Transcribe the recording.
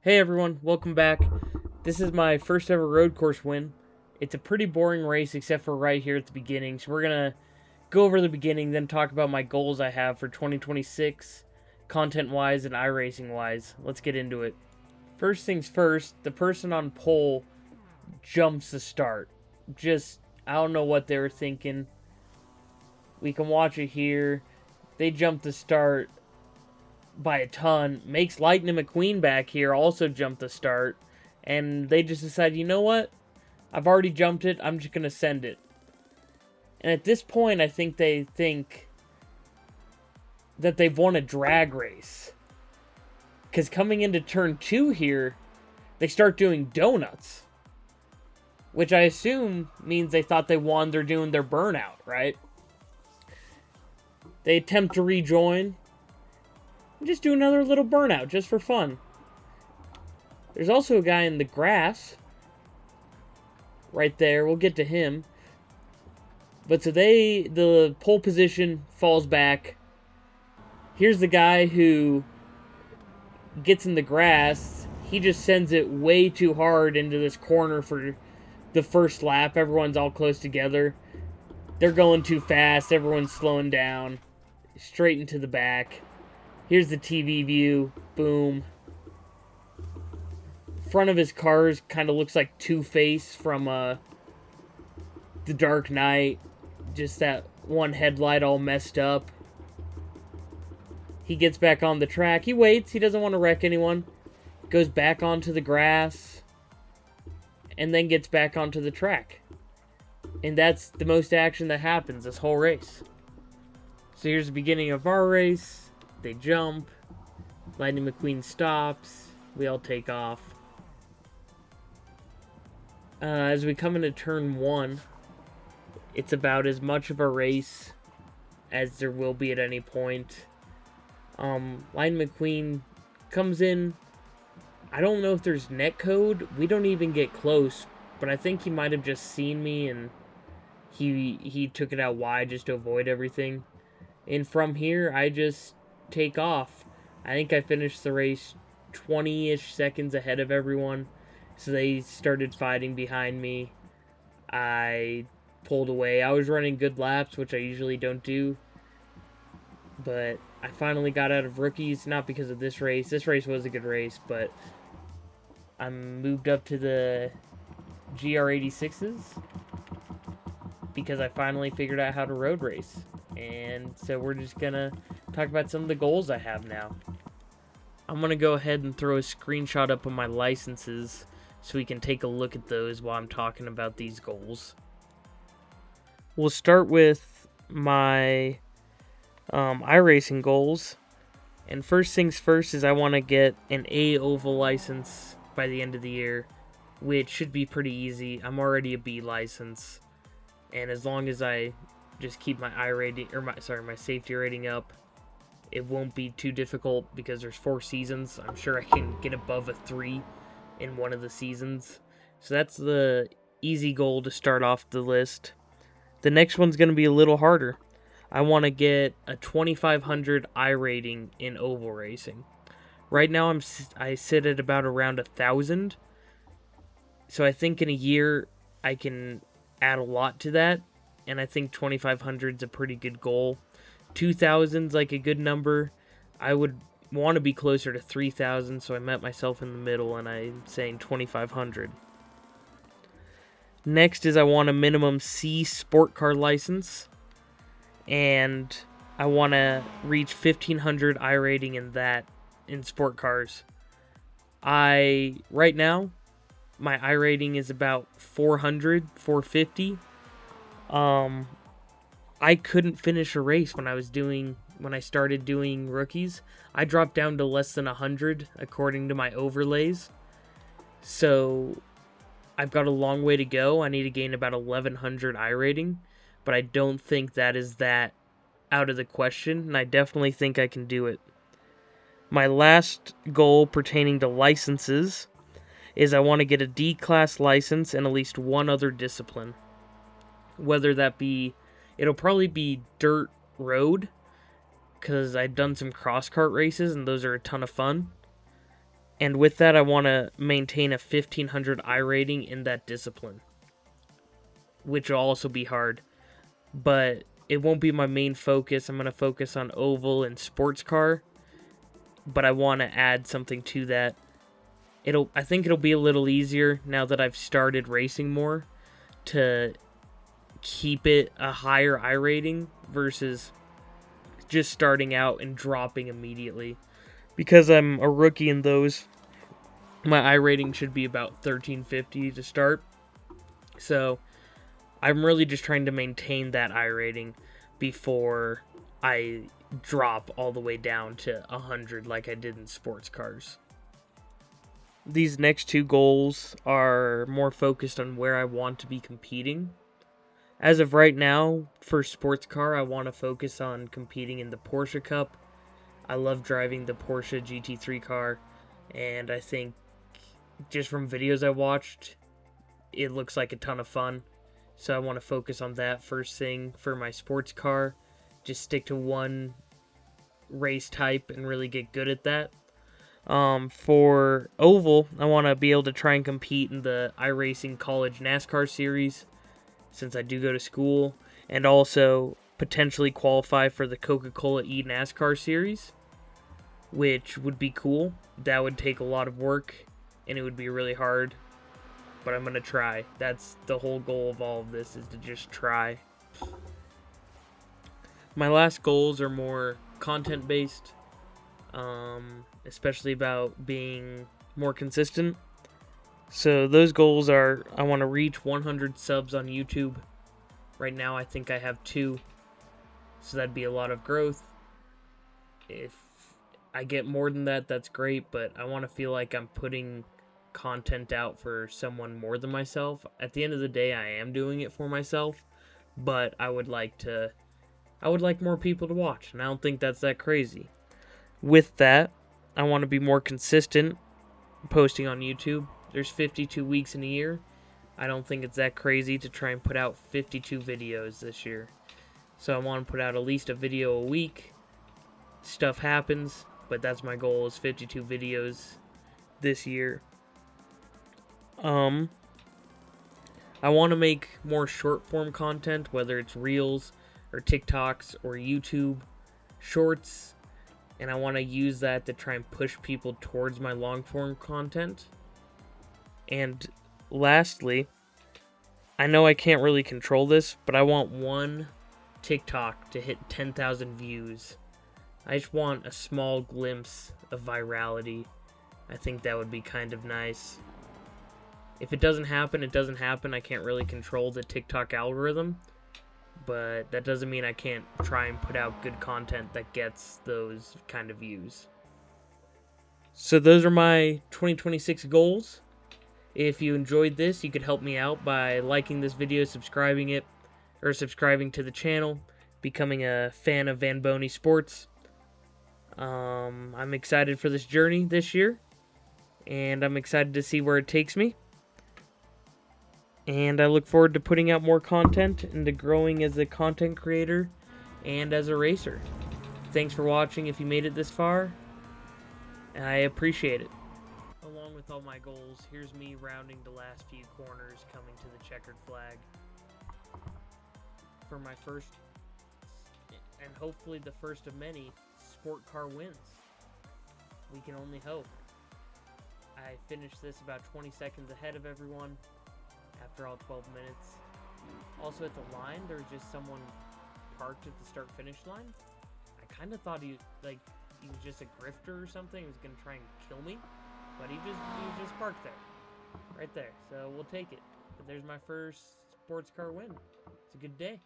Hey everyone, welcome back. This is my first ever road course win. It's a pretty boring race except for right here at the beginning. So we're going to go over the beginning, then talk about my goals I have for 2026, content-wise and iRacing-wise. Let's get into it. First things first, the person on pole jumps the start. I don't know what they were thinking. We can watch it here. They jump the start by a ton. Makes Lightning McQueen back here also jump the start. And they just decide, you know what? I've already jumped it. I'm just going to send it. And at this point, I think they think that they've won a drag race. Because coming into turn 2 here, they start doing donuts. Which I assume means they thought they won. They're doing their burnout, right? They attempt to rejoin. Just do another little burnout, just for fun. There's also a guy in the grass. Right there. We'll get to him. But so the pole position falls back. Here's the guy who gets in the grass. He just sends it way too hard into this corner for the first lap. Everyone's all close together. They're going too fast. Everyone's slowing down. Straight into the back. Here's the TV view. Boom. Front of his car kind of looks like Two-Face from The Dark Knight. Just that one headlight all messed up. He gets back on the track. He waits. He doesn't want to wreck anyone. Goes back onto the grass. And then gets back onto the track. And that's the most action that happens this whole race. So here's the beginning of our race. They jump. Lightning McQueen stops. We all take off. As we come into turn 1, it's about as much of a race as there will be at any point. Lightning McQueen comes in. I don't know if there's netcode. We don't even get close, but I think he might have just seen me and he took it out wide just to avoid everything. And from here, I just take off. I think I finished the race 20-ish seconds ahead of everyone. So they started fighting behind me. I pulled away. I was running good laps, which I usually don't do. But I finally got out of rookies, not because of this race. This race was a good race, but I moved up to the GR86s because I finally figured out how to road race. And so we're just going to talk about some of the goals I have now. I'm going to go ahead and throw a screenshot up of my licenses so we can take a look at those while I'm talking about these goals. We'll start with my iRacing goals. And first things first is I want to get an A oval license by the end of the year, which should be pretty easy. I'm already a B license. And as long as I just keep my my safety rating up, it won't be too difficult because there's 4 seasons. I'm sure I can get above a 3 in one of the seasons. So that's the easy goal to start off the list. The next one's going to be a little harder. I want to get a 2500 iRating in oval racing. Right now I sit at about around 1,000. So I think in a year I can add a lot to that. And I think 2,500 is a pretty good goal. 2,000's like a good number. I would want to be closer to 3,000, so I met myself in the middle, and I'm saying 2,500. Next is I want a minimum C sport car license, and I want to reach 1,500 iRating in that in sport cars. Right now, my iRating is about 400, 450. I couldn't finish a race when I started doing rookies. I dropped down to less than 100 according to my overlays. So I've got a long way to go. I need to gain about 1,100 iRating, but I don't think that is that out of the question, and I definitely think I can do it. My last goal pertaining to licenses is I want to get a D-class license in at least one other discipline. Whether that be, it'll probably be dirt road, because I've done some cross kart races, and those are a ton of fun. And with that, I want to maintain a 1500 I rating in that discipline, which will also be hard. But it won't be my main focus. I'm going to focus on oval and sports car, but I want to add something to that. I think it'll be a little easier now that I've started racing more to keep it a higher I rating versus just starting out and dropping immediately. Because I'm a rookie in those, my I rating should be about 1350 to start. So I'm really just trying to maintain that I rating before I drop all the way down to 100 like I did in sports cars. These next two goals are more focused on where I want to be competing. As of right now, for sports car, I want to focus on competing in the Porsche Cup. I love driving the Porsche GT3 car, and I think just from videos I watched, it looks like a ton of fun. So I want to focus on that first thing for my sports car. Just stick to one race type and really get good at that. For oval, I want to be able to try and compete in the iRacing College NASCAR series, since I do go to school, and also potentially qualify for the Coca-Cola eNASCAR series, which would be cool. That would take a lot of work, and it would be really hard, but I'm going to try. That's the whole goal of all of this, is to just try. My last goals are more content-based, especially about being more consistent. So those goals are, I want to reach 100 subs on YouTube. Right now I think I have 2, so that'd be a lot of growth. If I get more than that, that's great, but I want to feel like I'm putting content out for someone more than myself. At the end of the day, I am doing it for myself, but I would like more people to watch, and I don't think that's that crazy. With that, I want to be more consistent posting on YouTube. There's 52 weeks in a year. I don't think it's that crazy to try and put out 52 videos this year. So I want to put out at least a video a week. Stuff happens, but that's my goal, is 52 videos this year. I want to make more short form content, whether it's Reels or TikToks or YouTube Shorts, and I want to use that to try and push people towards my long form content. And lastly, I know I can't really control this, but I want one TikTok to hit 10,000 views. I just want a small glimpse of virality. I think that would be kind of nice. If it doesn't happen, it doesn't happen. I can't really control the TikTok algorithm, but that doesn't mean I can't try and put out good content that gets those kind of views. So those are my 2026 goals. If you enjoyed this, you could help me out by liking this video, subscribing to the channel, becoming a fan of Van Boney Sports. I'm excited for this journey this year, and I'm excited to see where it takes me. And I look forward to putting out more content and to growing as a content creator and as a racer. Thanks for watching if you made it this far. I appreciate it. Along with all my goals, here's me rounding the last few corners, coming to the checkered flag for my first, and hopefully the first of many, sport car wins. We can only hope. I finished this about 20 seconds ahead of everyone after all 12 minutes. Also at the line, there was just someone parked at the start-finish line. I kind of thought he was just a grifter or something. He was going to try and kill me. But he was just parked there. Right there. So we'll take it. But there's my first sports car win. It's a good day.